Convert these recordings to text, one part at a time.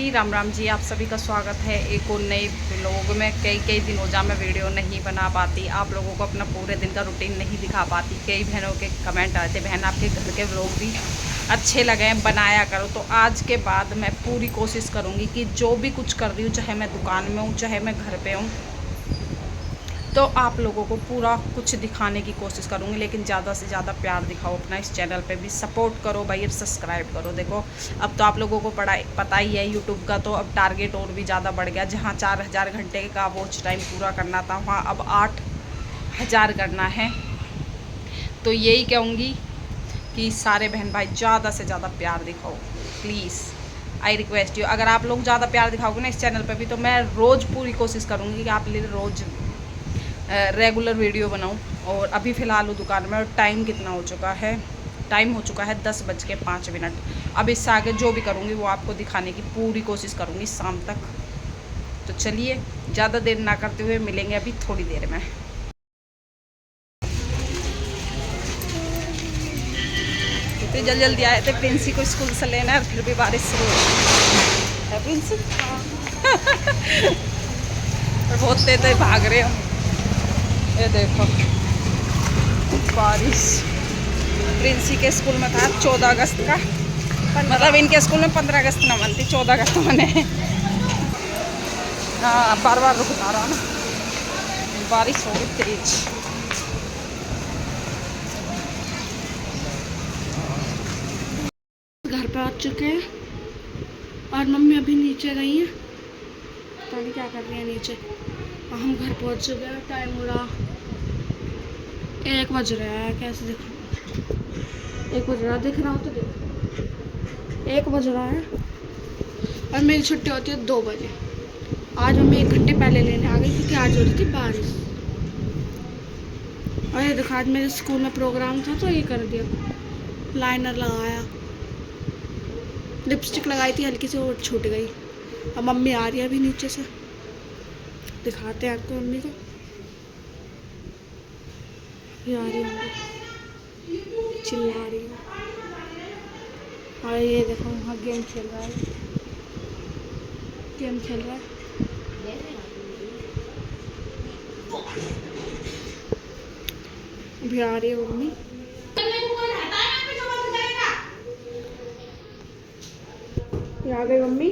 जी, राम राम जी। आप सभी का स्वागत है एक और नए व्लॉग में। कई दिन हो जा मैं वीडियो नहीं बना पाती, आप लोगों को अपना पूरे दिन का रूटीन नहीं दिखा पाती। कई बहनों के कमेंट आए थे, बहन आपके घर के व्लॉग भी अच्छे लगे हैं, बनाया करो। तो आज के बाद मैं पूरी कोशिश करूँगी कि जो भी कुछ कर रही हूँ, चाहे मैं दुकान में हूँ चाहे मैं घर पर हूँ, तो आप लोगों को पूरा कुछ दिखाने की कोशिश करूँगी। लेकिन ज़्यादा से ज़्यादा प्यार दिखाओ, अपना इस चैनल पे भी सपोर्ट करो भाई, और सब्सक्राइब करो। देखो अब तो आप लोगों को पता ही है यूट्यूब का, तो अब टारगेट और भी ज़्यादा बढ़ गया। जहाँ 4000 घंटे का वॉच टाइम पूरा करना था, वहाँ अब 8000 करना है। तो यही कहूँगी कि सारे बहन भाई ज़्यादा से ज़्यादा प्यार दिखाओ प्लीज़, आई रिक्वेस्ट यू। अगर आप लोग ज़्यादा प्यार दिखाओगे ना इस चैनल पर भी, तो मैं रोज़ पूरी कोशिश करूँगी कि आप लिए रोज़ रेगुलर वीडियो बनाऊं। और अभी फ़िलहाल हूँ दुकान में, और टाइम कितना हो चुका है, टाइम हो चुका है 10:05। अब इससे आगे जो भी करूँगी वो आपको दिखाने की पूरी कोशिश करूँगी शाम तक। तो चलिए ज़्यादा देर ना करते हुए मिलेंगे अभी थोड़ी देर में। इतनी जल्दी आए थे प्रिंसी को स्कूल से लेना है, फिर भी बारिश शुरू हो गई है। प्रिंसी बहुत तेज भाग रहे हम। ये देखो बारिश। प्रिंसी के स्कूल में था 14 अगस्त का, मतलब इनके स्कूल में 15 अगस्त ना मनती, 14 अगस्त मने। हाँ बार बार रुकता रहा ना, बारिश हो गई तेज। घर पे आ चुके हैं और मम्मी अभी नीचे गई हैं, पता नहीं क्या कर रही है नीचे। और हम घर पहुंच चुके हैं। टाइम हो रहा 1 बज रहा है। कैसे दिख 1 बज रहा, दिख रहा हो तो देख 1 बज रहा है। और मेरी छुट्टी होती है 2 बजे। आज मम्मी 1 घंटे पहले लेने आ गई क्योंकि आज हो रही थी बारिश। और ये देखो आज मेरे स्कूल में प्रोग्राम था तो ये कर दिया, लाइनर लगाया, लिपस्टिक लगाई थी हल्की सी, वो छूट गई। अब मम्मी आ रही है अभी नीचे से, दिखाते हैं आपको मम्मी को। ये आ रही है, चिल्ला रही है। और ये देखो वहाँ गेम खेल रहा है, गेम खेल रहा है। अभी आ रही है मम्मी। आ गई मम्मी।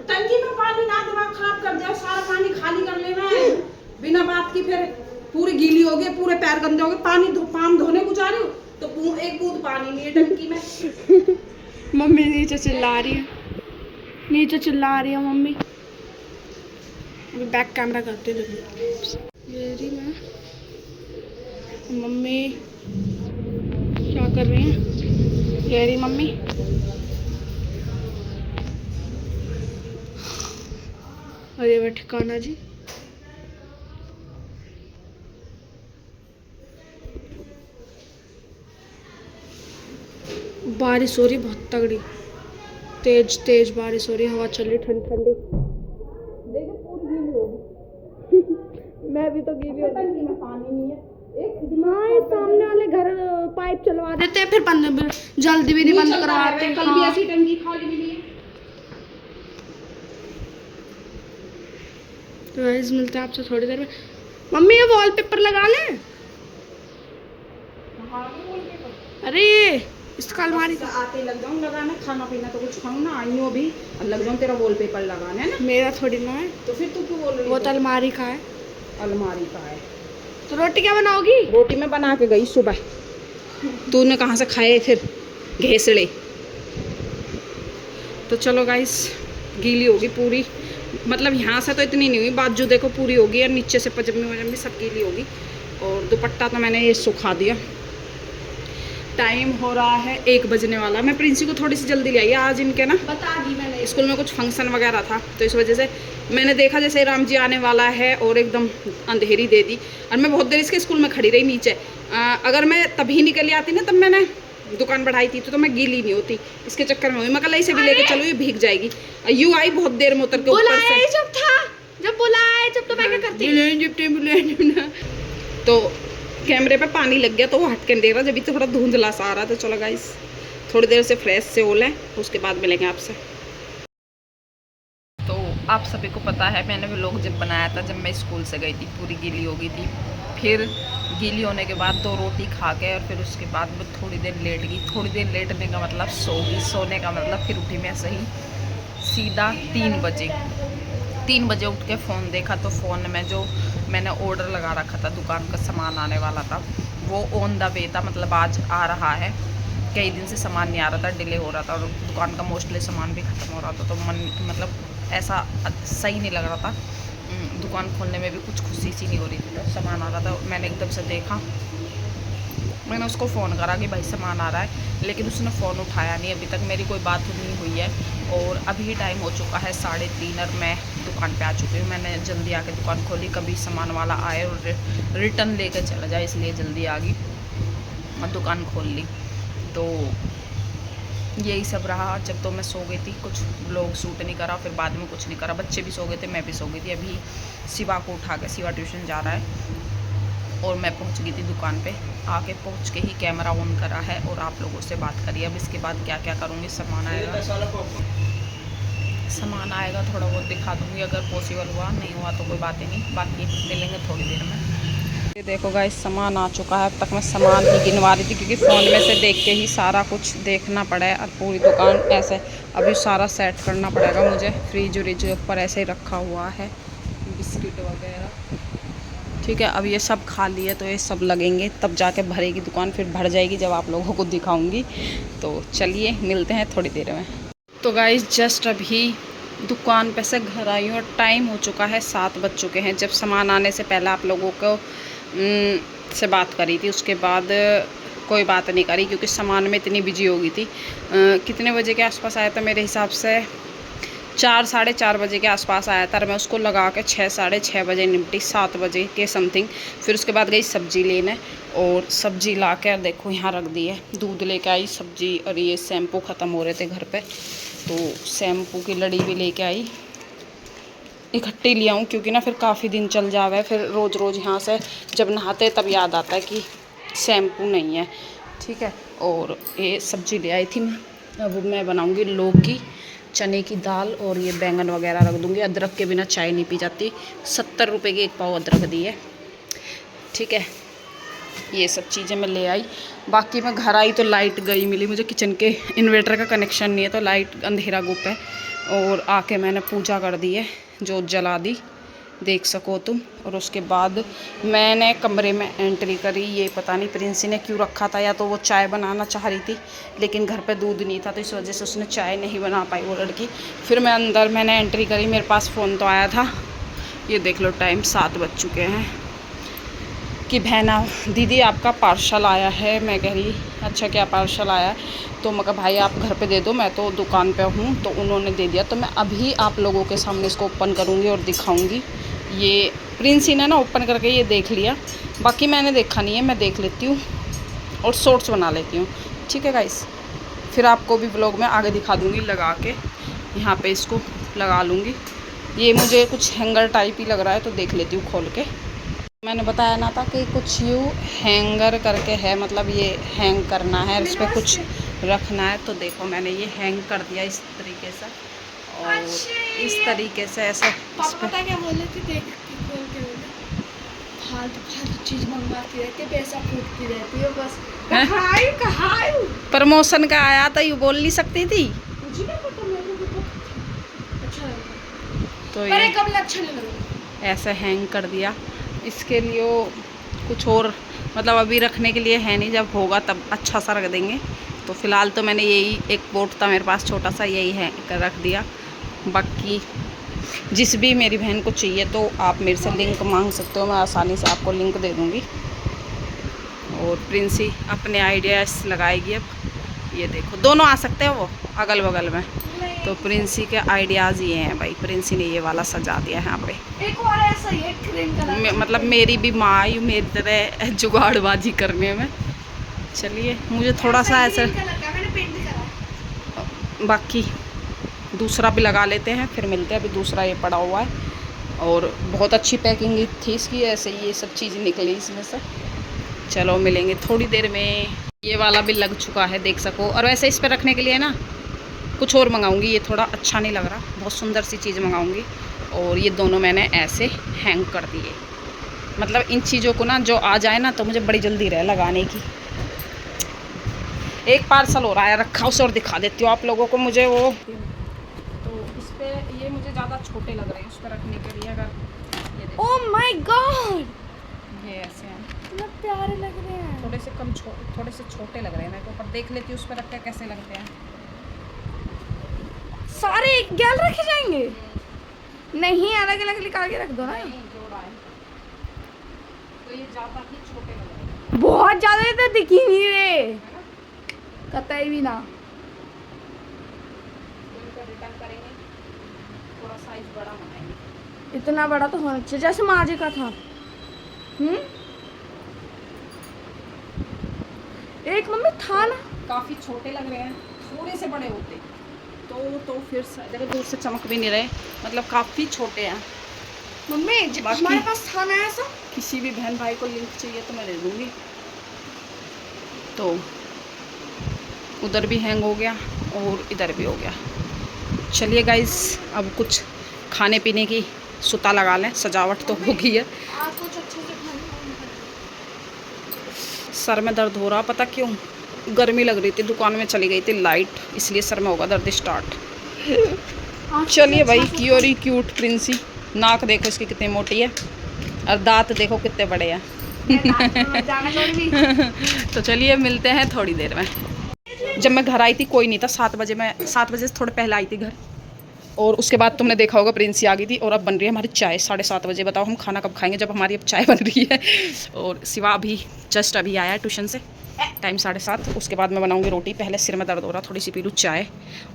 टंकी में पानी ना दिमाग खराब कर दिया, सारा पानी खाली कर ले मैं बिना बात की। फिर पूरी गीली हो गई, पूरे पैर गंदे हो गए। पाम धोने को जा रही हूँ तो एक बूंद पानी नहीं है टंकी में। मम्मी नीचे चिल्ला रही है, नीचे चिल्ला रही है मम्मी। अभी बैक कैमरा करते ये रही मैं। मम्मी क्या कर रही है, ये रही मम्मी। अरे वह ठिकाना जी। बारिश हो रही बहुत तगड़ी, तेज तेज बारिश हो रही, हवा चल रही ठंडी ठंडी। देखो पूरी गीली होगी। मैं भी तो गीली हो, टंकी में पानी नहीं है। एक सामने वाले घर पाइप चलवा देते हैं, फिर बंद जल्दी भी नहीं बंद करवाते। कल भी ऐसी टंकी खाली मिली है। तो गाइस मिलते हैं आपसे थोड़ी देर में। मम्मी ये वॉलपेपर लगा लें। अरे इसका अलमारी तो आते लग जाऊँ लगाना, खाना पीना तो कुछ खाऊं ना, आई हूँ अभी लग जाऊँ तेरा वॉलपेपर लगाना है ना। मेरा थोड़ी ना है, तो फिर तू क्यों बोल रही वो तो अलमारी का है। अलमारी का है तो रोटी क्या बनाओगी? रोटी में बना के गई सुबह, तूने कहाँ से खाए फिर घेसड़े। तो चलो गाइस, गीली होगी पूरी, मतलब यहाँ से तो इतनी नहीं हुई, बाजू देखो पूरी होगी, और नीचे से पजामी वजामी सब गीली होगी। और दुपट्टा तो मैंने ये सुखा दिया। टाइम हो रहा है 1 बजने वाला। मैं प्रिंसी को थोड़ी सी जल्दी ले आई आज, इनके ना बता दी मैंने, स्कूल में कुछ फंक्शन वगैरह था, तो इस वजह से मैंने देखा जैसे राम जी आने वाला है और एकदम अंधेरी दे दी। और मैं बहुत देर इसके स्कूल में खड़ी रही नीचे। अगर मैं तभी निकल आती ना, तब मैंने दुकान बढ़ाई थी, तो मैं गीली नहीं होती। इसके चक्कर में हुई, मैं कल इसे भी लेके चलो, ये भीग जाएगी। यू आई बहुत देर में उतर के ऊपर से, जब बुलाए जब तो मैं क्या करती। तो कैमरे पे पानी लग गया तो वो हट के देख रहा, जब भी तो थोड़ा धुंधला सा आ रहा। तो चलो गाइस थोड़ी देर से फ्रेश से हो लें, उसके बाद मिलेंगे आपसे। आप सभी को पता है मैंने व्लॉग जब बनाया था, जब मैं स्कूल से गई थी, पूरी गीली हो गई थी। फिर गीली होने के बाद 2 रोटी खा के और फिर उसके बाद मैं थोड़ी देर लेट गई। थोड़ी देर लेटने का मतलब सो गई, सोने का मतलब फिर उठी मैं सही सीधा 3 बजे। 3 बजे उठ के फ़ोन देखा तो फ़ोन में जो मैंने ऑर्डर लगा रखा था, दुकान का सामान आने वाला था, वो ऑन द वे था, मतलब आज आ रहा है। कई दिन से सामान नहीं आ रहा था, डिले हो रहा था और दुकान का मोस्टली सामान भी ख़त्म हो रहा था, तो मन मतलब ऐसा सही नहीं लग रहा था। दुकान खोलने में भी कुछ खुशी सी नहीं हो रही थी। तो सामान आ रहा था, मैंने एकदम से देखा, मैंने उसको फ़ोन करा कि भाई सामान आ रहा है, लेकिन उसने फ़ोन उठाया नहीं। अभी तक मेरी कोई बात नहीं हुई है और अभी टाइम हो चुका है 3:30 और मैं दुकान पे आ चुकी हूँ। मैंने जल्दी आके दुकान खोली, कभी सामान वाला आए और रिटर्न लेके चला जाए, इसलिए जल्दी आ गई और दुकान खोल ली। तो यही सब रहा। जब तो मैं सो गई थी, कुछ ब्लॉग शूट नहीं करा, फिर बाद में कुछ नहीं करा। बच्चे भी सो गए थे, मैं भी सो गई थी। अभी शिवा को उठा के, शिवा ट्यूशन जा रहा है और मैं पहुंच गई थी दुकान पे। आके पहुंच के ही कैमरा ऑन करा है और आप लोगों से बात करी। अब इसके बाद क्या क्या करूँगी, सामान आएगा थोड़ा बहुत दिखा दूँगी, अगर पॉसिबल हुआ, नहीं हुआ तो कोई बात ही नहीं। बाकी मिलेंगे थोड़ी देर में। ये देखो गाइस, सामान आ चुका है। अब तक मैं सामान ही गिनवा रही थी क्योंकि फ़ोन में से देख के ही सारा कुछ देखना पड़ा है और पूरी दुकान ऐसे अभी सारा सेट करना पड़ेगा मुझे। फ्रिज व्रिज के ऊपर ऐसे ही रखा हुआ है, बिस्किट वगैरह। ठीक है, अब ये सब खाली है तो ये सब लगेंगे, तब जाके भरेगी दुकान, फिर भर जाएगी जब आप लोगों को दिखाऊंगी। तो चलिए मिलते हैं थोड़ी देर में। तो गाइस जस्ट अभी दुकान पे से घर आई हूँ और टाइम हो चुका है 7 बज चुके हैं। जब सामान आने से पहले आप लोगों को से बात करी थी, उसके बाद कोई बात नहीं करी क्योंकि सामान में इतनी बिजी हो गई थी। कितने बजे के आसपास आया था, मेरे हिसाब से 4 साढ़े 4 बजे के आसपास आया था और मैं उसको लगा के 6 साढ़े 6 बजे निपटी, 7 बजे के समथिंग। फिर उसके बाद गई सब्ज़ी लेने और सब्ज़ी ला के देखो यहाँ रख दी है। दूध लेके आई, सब्ज़ी और ये शैम्पू ख़त्म हो रहे थे घर पे, तो शैम्पू की लड़ी भी लेके आई। इकट्ठी ले आऊँ क्योंकि ना फिर काफ़ी दिन चल जावे, फिर रोज़ रोज़ यहाँ से जब नहाते तब याद आता है कि शैम्पू नहीं है। ठीक है, और ये सब्ज़ी ले आई थी मैं। अब मैं बनाऊँगी लौकी, चने की दाल और ये बैंगन वगैरह रख दूँगी। अदरक के बिना चाय नहीं पी जाती। 70 रुपये की 1 पाव अदरक दी है। ठीक है, ये सब चीज़ें मैं ले आई। बाकी मैं घर आई तो लाइट गई मिली मुझे, किचन के इन्वर्टर का कनेक्शन नहीं है तो लाइट अंधेरा गुप है। और आके मैंने पूजा कर दी है, जोत जला दी, देख सको तुम। और उसके बाद मैंने कमरे में एंट्री करी। ये पता नहीं प्रिंसी ने क्यों रखा था, या तो वो चाय बनाना चाह रही थी लेकिन घर पे दूध नहीं था तो इस वजह से उसने चाय नहीं बना पाई वो लड़की। फिर मैं अंदर मैंने एंट्री करी, मेरे पास फ़ोन तो आया था। ये देख लो टाइम 7 बज चुके हैं कि बहना दीदी आपका पार्सल आया है। मैं कह रही अच्छा क्या पार्सल आया है, तो मैं कहा भाई आप घर पे दे दो, मैं तो दुकान पे हूँ। तो उन्होंने दे दिया, तो मैं अभी आप लोगों के सामने इसको ओपन करूँगी और दिखाऊँगी। ये प्रिंसी ने ना ओपन करके ये देख लिया, बाकी मैंने देखा नहीं है, मैं देख लेती हूँ और शॉर्ट्स बना लेती हूँ। ठीक है गाइस, फिर आपको भी व्लॉग में आगे दिखा दूँगी। लगा के यहाँ पे इसको लगा लूँगी। ये मुझे कुछ हैंगर टाइप ही लग रहा है तो देख लेती हूँ खोल के। मैंने बताया ना था कि कुछ यूँ हैंगर करके है, मतलब ये हैंग करना है, इस पर कुछ रखना है। तो देखो मैंने ये हैंग कर दिया इस तरीके से और इस तरीके से ऐसा। पता क्या बोले थे, देख खोल के फालतू फालतू चीज़ मंगवाती रहती है, पैसा फूटती रहती है बस। कहाँ प्रमोशन का आया था, यूँ बोल नहीं सकती थी। मुझे नहीं पता, मेरे को अच्छा लगा तो ये ये कब अच्छा नहीं लगा, ऐसे हैंग कर दिया। इसके लिए कुछ और मतलब अभी रखने के लिए है नहीं, जब होगा तब अच्छा सा रख देंगे। तो फ़िलहाल तो मैंने यही एक पोट था मेरे पास छोटा सा, यही है कर रख दिया। बाकी जिस भी मेरी बहन को चाहिए तो आप मेरे से लिंक मांग सकते हो, मैं आसानी से आपको लिंक दे दूँगी। और प्रिंसी अपने आइडियाज़ लगाएगी। अब ये देखो दोनों आ सकते हैं वो अगल बगल में। तो प्रिंसी के आइडियाज़ ये हैं भाई, प्रिंसी ने ये वाला सजा दिया है यहाँ पे। एक और ऐसा ही है क्रीम कलर, मतलब मेरी भी माँ आई मेरी तरह जुगाड़बाजी करने में। चलिए मुझे थोड़ा सा ऐसा, मैंने पेंट करा। बाकी दूसरा भी लगा लेते हैं फिर मिलते हैं। अभी दूसरा ये पड़ा हुआ है और बहुत अच्छी पैकिंग थी इसकी, ऐसे ये सब चीज़ निकली इसमें से। चलो मिलेंगे थोड़ी देर में। ये वाला भी लग चुका है देख सको, और वैसे इस पर रखने के लिए ना कुछ और मंगाऊंगी, ये थोड़ा अच्छा नहीं लग रहा, बहुत सुंदर सी चीज़ मंगाऊंगी। और ये दोनों मैंने ऐसे हैंग कर दिए। मतलब इन चीज़ों को ना जो आ जाए ना तो मुझे बड़ी जल्दी रहे लगाने की। एक पार्सल हो रहा है रखा, उसे और दिखा देती हूँ आप लोगों को। मुझे वो तो इस पर ये मुझे ज़्यादा छोटे लग रहे हैं उस पर रखने के लिए। अगर ये ओह माय गॉड, ये ऐसे हैं, कितना प्यारे लग रहे हैं। थोड़े से कम थोड़े से छोटे लग रहे हैं मेरे को, पर देख लेती हूँ उस पर रख के कैसे लगते हैं। सारे एक गैल रखे जाएंगे? नहीं, अलग अलग निकाल के रख दो ना। नहीं जोड़ा है तो ये ज़्यादा ही छोटे लग रहे हैं। बहुत ज्यादा तो दिख ही नहीं रहे, कतई भी ना। तो इनको रिटर्न करेंगे, थोड़ा साइज बड़ा बनाएंगे। इतना बड़ा तो होना चाहिए जैसे माजे का था। एक मम्मी था ना, काफ़ी छोटे लग रहे हैं, थोड़े से बड़े होते तो फिर देखो दूर से चमक भी नहीं रहे, मतलब काफ़ी छोटे हैं। मम्मी बाकी- हमारे पास था ना ऐसा। किसी भी बहन भाई को लिंक चाहिए तो मैं दे दूँगी। तो उधर भी हैंग हो गया और इधर भी हो गया। चलिए गाइस, अब कुछ खाने पीने की सुता लगा लें, सजावट तो हो गई है। आज कुछ अच्छे से खाने। सर में दर्द हो रहा, पता क्यों? गर्मी लग रही थी, दुकान में चली गई थी लाइट, इसलिए सर में होगा दर्द स्टार्ट। चलिए भाई, क्योरी क्यूट प्रिंसी, नाक देखो इसकी कितनी मोटी है और दांत देखो कितने बड़े हैं। तो चलिए मिलते हैं थोड़ी देर में। जब मैं घर आई थी कोई नहीं था, 7 बजे, मैं 7 बजे से थोड़े पहले आई थी घर। और उसके बाद तुमने देखा होगा प्रिंसी आ गई थी। और अब बन रही है हमारी चाय 7:30 बजे। बताओ हम खाना कब खाएंगे जब हमारी अब चाय बन रही है। और शिवा अभी जस्ट अभी आया है ट्यूशन से, टाइम 7:30। उसके बाद मैं बनाऊंगी रोटी। पहले सिर में दर्द हो रहा, थोड़ी सी पी लूँ चाय।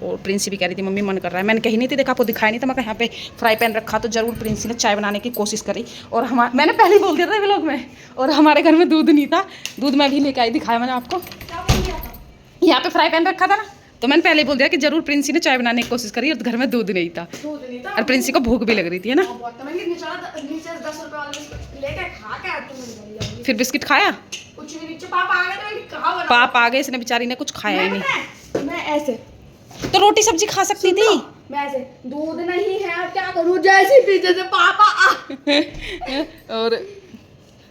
और प्रिंसी भी कह रही थी मम्मी मन कर रहा है, मैंने कहीं नहीं थी, देखा आपको दिखाया नहीं था। मैं यहाँ पे फ्राई पैन रखा तो जरूर प्रिंसी ने चाय बनाने की कोशिश करी। और मैंने पहले ही बोल दिया था व्लॉग में। और हमारे घर में दूध नहीं था, दूध मैं भी लेके आई, दिखाया मैंने आपको। यहाँ पे फ्राई पैन रखा था ना, तो मैंने पहले ही बोल दिया कि जरूर प्रिंसी ने चाय बनाने की कोशिश करी और घर में दूध नहीं था। और प्रिंसी को भूख भी लग रही थी, है ना। फिर बिस्किट खाया, पाप आ गए, इसने बेचारी ने कुछ खाया ही नहीं। मैं ऐसे तो रोटी सब्जी खा सकती थी। मैं ऐसे दूध नहीं है अब क्या करूँ, जैसे पीछे से पापा आ। और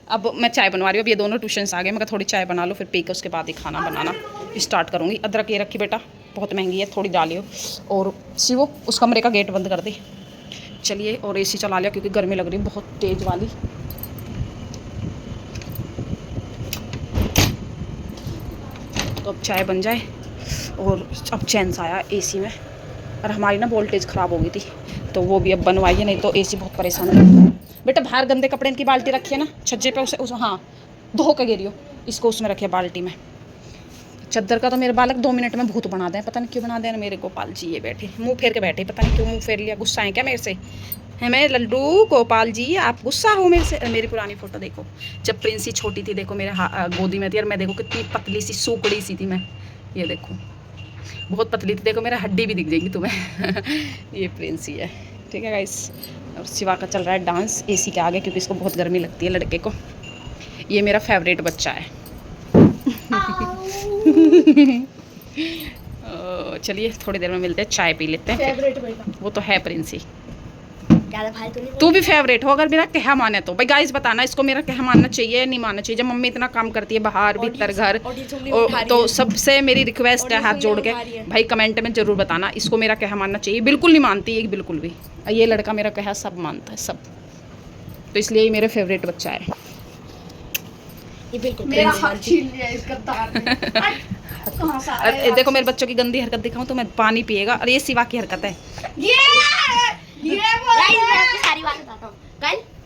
अब मैं चाय बनवा रही हूँ। अब ये दोनों ट्यूशन से आ गए, मैं थोड़ी चाय बना लो, फिर पी के उसके बाद ही खाना बनाना स्टार्ट करूँगी। अदरक ये रखी बेटा, बहुत महंगी है, थोड़ी डालियो। और शिवो उस कमरे का गेट बंद कर दे। चलिए, और एसी चला लिया क्योंकि गर्मी लग रही है बहुत तेज़ वाली। तो अब चाय बन जाए। और अब चैन सा आया एसी में। और हमारी ना वोल्टेज ख़राब हो गई थी, तो वो भी अब बनवाइए, नहीं तो एसी बहुत परेशान है। बेटा बाहर गंदे कपड़े की बाल्टी रखी है ना छज्जे पे, उसे हाँ धो के गिरियो, इसको उसमें रखिए बाल्टी में। चद्दर का तो मेरे बालक 2 मिनट में भूत बना दें, पता नहीं क्यों बना दें। मेरे गोपाल जी ये बैठे मुंह फेर के बैठे, पता नहीं क्यों मुंह फेर लिया। गुस्सा है क्या मेरे से? है मैं लड्डू गोपाल जी, आप गुस्सा हो मेरे से? मेरी पुरानी फ़ोटो देखो, जब प्रिंसी छोटी थी, देखो मेरे गोदी में थी और मैं देखो कितनी पतली सी सूकड़ी सी थी मैं। ये देखो बहुत पतली थी, देखो मेरा हड्डी भी दिख जाएगी तुम्हें। ये प्रिंसी है, ठीक है गाइस। और शिवा का चल रहा है डांस एसी के आगे, क्योंकि इसको बहुत गर्मी लगती है लड़के को। ये मेरा फेवरेट बच्चा है। चलिए थोड़ी देर में मिलते हैं, चाय पी लेते हैं। फेवरेट बेटा वो तो है प्रिंसी, भाई तू भी फेवरेट हो अगर मेरा कहा माने तो। भाई गाइस बताना इसको मेरा कहा मानना चाहिए या नहीं मानना चाहिए। जब मम्मी इतना काम करती है बाहर भीतर घर, तो सबसे मेरी रिक्वेस्ट है हाथ जोड़ के, भाई कमेंट में जरूर बताना इसको मेरा कहा मानना चाहिए। बिल्कुल नहीं मानती है बिल्कुल भी। ये लड़का मेरा कहा सब मानता है सब, तो इसलिए ये मेरे फेवरेट बच्चा है। ये बिल्कुल मेरा हाथ छीन लिया इसका तार ने। देखो मेरे बच्चों की गंदी हरकत दिखाऊं तो मैं पानी पिएगा, और ये शिवा की हरकत है। ये गाइस मैं आपको सारी बात बताता हूँ।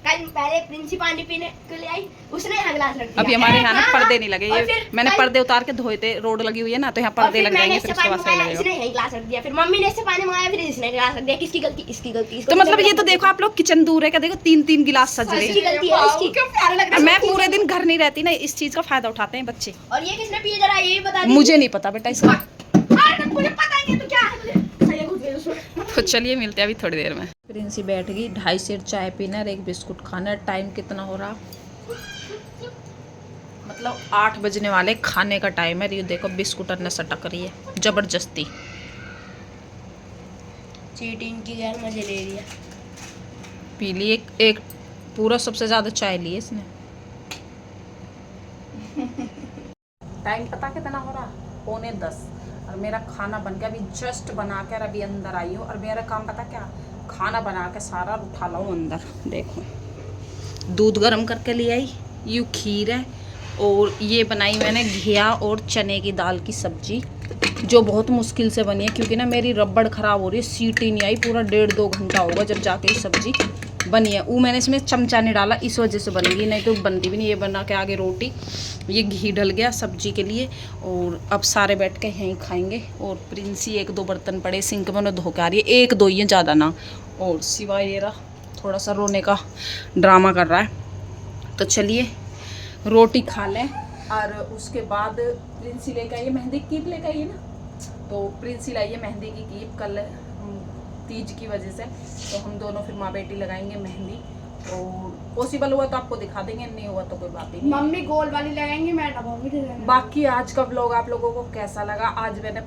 कल पहले प्रिंसी पानी पीने के लिए आई, उसने यहाँ गिलास रख दिया। अभी हमारे यहाँ ना पर्दे नहीं लगे, ये मैंने पर्दे उतार के धोए थे, रोड लगी हुई है ना, तो यहाँ पर्दे लग जाएंगे, फिर उसके बाद सही लगेगा। इसने यही गिलास रख दिया, फिर मम्मी ने इससे पानी मंगाया, फिर इसने गिलास रख दिया। किसकी गलती? इसकी गलती। तो मतलब ये तो देखो आप लोग, किचन दूर है क्या, देखो 3-3 गिलास सज रहे इसकी गलती है, इसकी। क्यों प्यारा लग रहा है? मैं पूरे दिन घर नहीं रहती ना, इस चीज का फायदा उठाते हैं बच्चे। और ये किसने पिए जरा ये बता दीजिए। मुझे नहीं पता बेटा इसका। मुझे पता ही नहीं तो क्या है। तो चलिए मिलते हैं अभी थोड़ी देर में। प्रिंसी बैठ गई, 2.5 सेर चाय पीना और 1 बिस्कुट खाना। टाइम कितना हो रहा, मतलब 8 बजने वाले, खाने का टाइम है। ये देखो बिस्कुट ने सटक रही है जबरदस्ती। चीटिंग की गैर मजे ले लिया। पी ली एक पूरा, सबसे ज़्यादा चाय ली इसने। टाइम पता कितना हो रहा? 9:45 और मेरा खाना बन गया। अभी जस्ट बना कर अभी अंदर आई हूँ और मेरा काम पता क्या, खाना बना के सारा उठा लाऊं अंदर। देखो दूध गर्म करके ले आई, यूँ खीर है और ये बनाई मैंने घिया और चने की दाल की सब्जी, जो बहुत मुश्किल से बनी है क्योंकि ना मेरी रबड़ ख़राब हो रही है, सीट ही नहीं आई। पूरा 1.5-2 घंटा होगा जब जाके ये सब्जी बनी है। वो मैंने इसमें चमचा नहीं डाला, इस वजह से बनेगी, नहीं तो बनती भी नहीं। ये बना के आगे रोटी, ये घी डल गया सब्जी के लिए और अब सारे बैठ के यहीं खाएंगे। और प्रिंसी 1-2 बर्तन पड़े सिंक में, उन्हें धो के आ रही है, 1-2 ही ज़्यादा ना। और सिवाय ये रहा थोड़ा सा रोने का ड्रामा कर रहा है। तो चलिए रोटी खा लें और उसके बाद प्रिंसी लेकर आइए मेहंदी की कीप लेकर आइए ना। तो प्रिंसी लाइए मेहंदी की कीप, कल तीज की वजह से, तो हम दोनों फिर माँ बेटी लगाएंगे मेहंदी। और पॉसिबल हुआ तो आपको दिखा देंगे, नहीं हुआ तो कोई बात ही नहीं। मम्मी गोल वाली लगाएंगे, मैं डबल भी लगाऊंगी। बाकी आज का व्लॉग आप लोगों को कैसा लगा? आज मैंने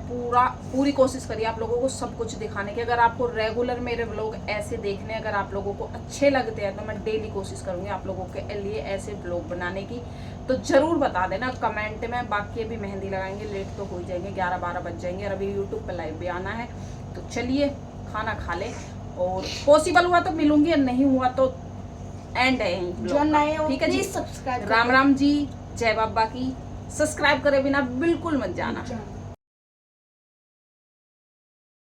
पूरी कोशिश करी आप लोगों को सब कुछ दिखाने की। अगर आपको रेगुलर मेरे व्लॉग ऐसे देखने, अगर आप लोगों को अच्छे लगते हैं तो मैं डेली कोशिश करूँगी आप लोगों के लिए ऐसे व्लॉग बनाने की। तो ज़रूर बता देना कमेंट में। बाकी अभी मेहंदी लगाएंगे, लेट तो हो जाएंगे, 11-12 बज जाएंगे और अभी यूट्यूब पर लाइव भी आना है। तो चलिए खाना खा ले और पॉसिबल हुआ तो मिलूंगी, नहीं हुआ तो एंड है यहीं। जो नए हो ठीक है जी, सब्सक्राइब। राम राम जी, जय बाबा की। सब्सक्राइब करे बिना बिल्कुल मत जाना।